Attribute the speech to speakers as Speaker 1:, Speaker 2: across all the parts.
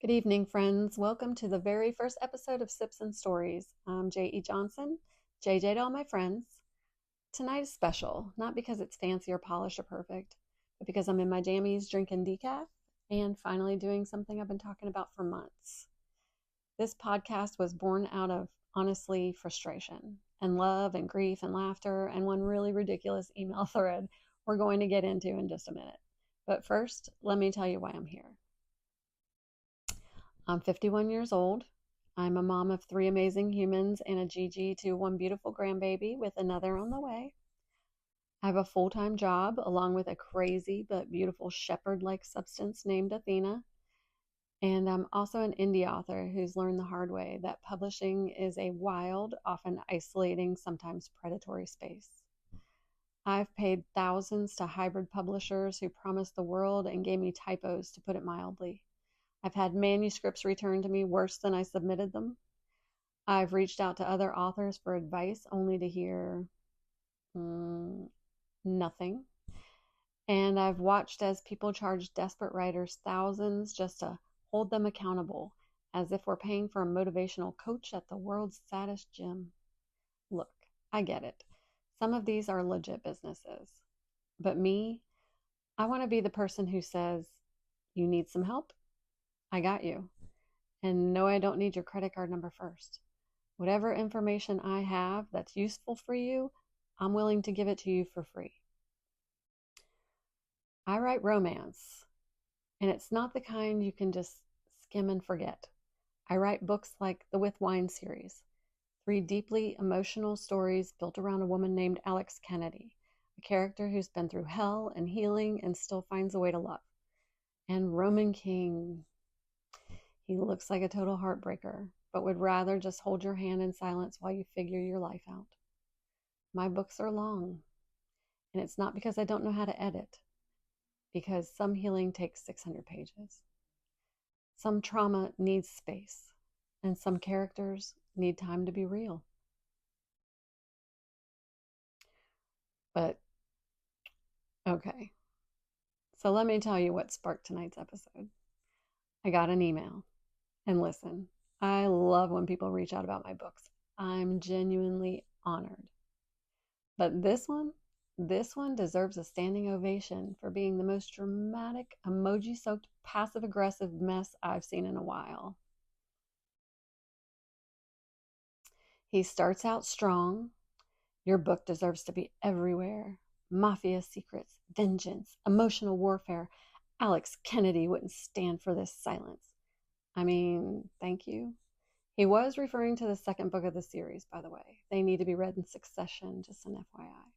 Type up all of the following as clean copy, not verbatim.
Speaker 1: Good evening, friends. Welcome to the very first episode of Sips and Stories. I'm J.E. Johnson, JJ to all my friends. Tonight is special, not because it's fancy or polished or perfect, but because I'm in my jammies drinking decaf and finally doing something I've been talking about for months. This podcast was born out of, honestly, frustration and love and grief and laughter and one really ridiculous email thread we're going to get into in just a minute. But first, let me tell you why I'm here. I'm 51 years old. I'm a mom of 3 amazing humans and a Gigi to 1 beautiful grandbaby with another on the way. I have a full-time job along with a crazy but beautiful shepherd-like substance named Athena. And I'm also an indie author who's learned the hard way that publishing is a wild, often isolating, sometimes predatory space. I've paid thousands to hybrid publishers who promised the world and gave me typos, to put it mildly. I've had manuscripts returned to me worse than I submitted them. I've reached out to other authors for advice only to hear nothing. And I've watched as people charge desperate writers thousands just to hold them accountable, as if we're paying for a motivational coach at the world's saddest gym. Look, I get it. Some of these are legit businesses. But me, I want to be the person who says, "You need some help? I got you. And no, I don't need your credit card number first. Whatever information I have that's useful for you, I'm willing to give it to you for free." I write romance, and it's not the kind you can just skim and forget. I write books like the With Wine series, 3 deeply emotional stories built around a woman named Alex Kennedy, a character who's been through hell and healing and still finds a way to love. And Roman King. He looks like a total heartbreaker, but would rather just hold your hand in silence while you figure your life out. My books are long, and it's not because I don't know how to edit, because some healing takes 600 pages. Some trauma needs space, and some characters need time to be real. But, okay. So let me tell you what sparked tonight's episode. I got an email. And listen, I love when people reach out about my books. I'm genuinely honored. But this one deserves a standing ovation for being the most dramatic, emoji-soaked, passive-aggressive mess I've seen in a while. He starts out strong. Your book deserves to be everywhere. Mafia secrets, vengeance, emotional warfare. Alex Kennedy wouldn't stand for this silence. I mean, thank you. He was referring to the second book of the series, by the way. They need to be read in succession, just an FYI.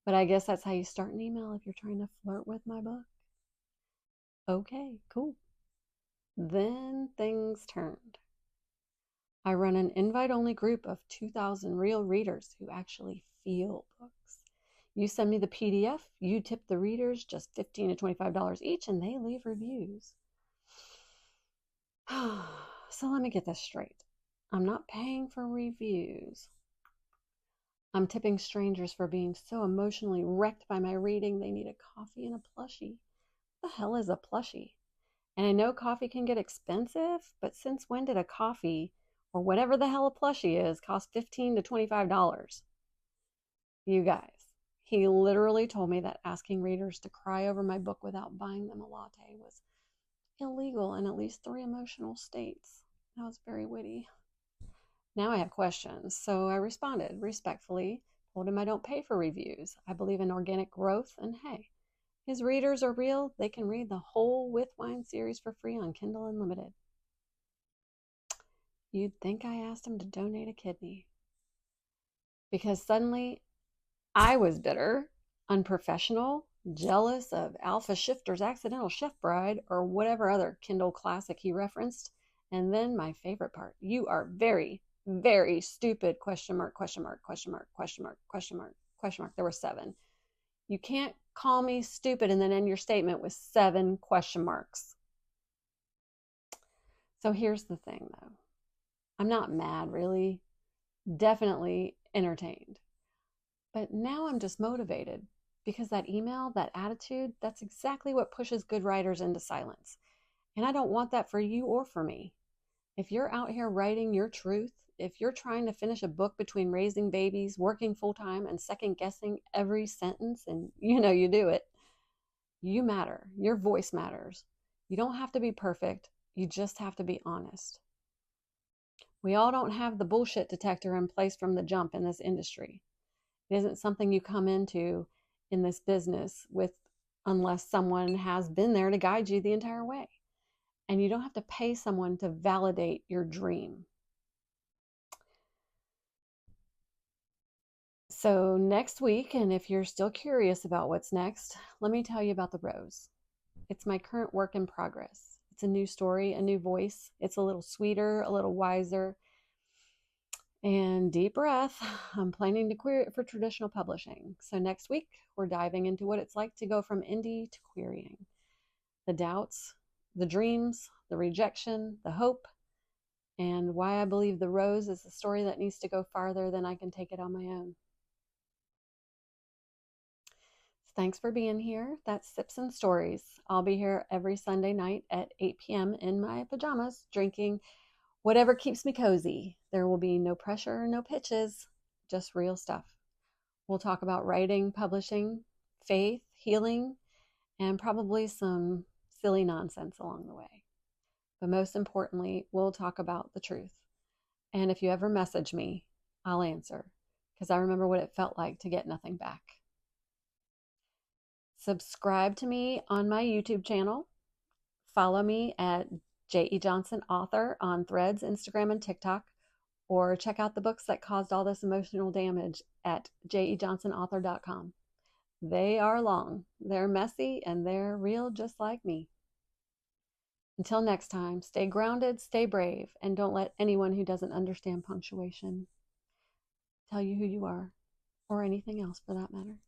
Speaker 1: But I guess that's how you start an email if you're trying to flirt with my book. Okay, cool. Then things turned. I run an invite-only group of 2,000 real readers who actually feel books. You send me the PDF, you tip the readers just $15 to $25 each, and they leave reviews. So let me get this straight. I'm not paying for reviews. I'm tipping strangers for being so emotionally wrecked by my reading they need a coffee and a plushie. What the hell is a plushie? And I know coffee can get expensive, but since when did a coffee, or whatever the hell a plushie is, cost $15 to $25? You guys, he literally told me that asking readers to cry over my book without buying them a latte was illegal in at least 3 emotional states. That was very witty. Now I have questions, so I responded respectfully, told him I don't pay for reviews. I believe in organic growth, and hey, his readers are real. They can read the whole With Wine series for free on Kindle Unlimited. You'd think I asked him to donate a kidney. Because suddenly I was bitter, unprofessional, jealous of Alpha Shifter's accidental chef bride, or whatever other Kindle classic he referenced. And then my favorite part, you are very, very stupid, question mark, question mark, question mark, question mark, question mark, question mark. There were 7. You can't call me stupid and then end your statement with 7 question marks. So here's the thing, though. I'm not mad, really. Definitely entertained. But now I'm just motivated because that email, that attitude, that's exactly what pushes good writers into silence. And I don't want that for you or for me. If you're out here writing your truth, if you're trying to finish a book between raising babies, working full time, and second guessing every sentence, and you do it, you matter. Your voice matters. You don't have to be perfect. You just have to be honest. We all don't have the bullshit detector in place from the jump in this industry. It isn't something you come into in this business with unless someone has been there to guide you the entire way. And you don't have to pay someone to validate your dream. So next week, and if you're still curious about what's next, let me tell you about the rose. It's my current work in progress. It's a new story, a new voice. It's a little sweeter, a little wiser. And deep breath, I'm planning to query it for traditional publishing. So next week, we're diving into what it's like to go from indie to querying. The doubts, the dreams, the rejection, the hope, and why I believe The Rose is a story that needs to go farther than I can take it on my own. Thanks for being here. That's Sips and Stories. I'll be here every Sunday night at 8 p.m. in my pajamas, drinking whatever keeps me cozy. There will be no pressure, no pitches, just real stuff. We'll talk about writing, publishing, faith, healing, and probably some silly nonsense along the way. But most importantly, we'll talk about the truth. And if you ever message me, I'll answer, because I remember what it felt like to get nothing back. Subscribe to me on my YouTube channel. Follow me at J.E. Johnson Author on Threads, Instagram, and TikTok. Or check out the books that caused all this emotional damage at jejohnsonauthor.com. They are long, they're messy, and they're real just like me. Until next time, stay grounded, stay brave, and don't let anyone who doesn't understand punctuation tell you who you are, or anything else for that matter.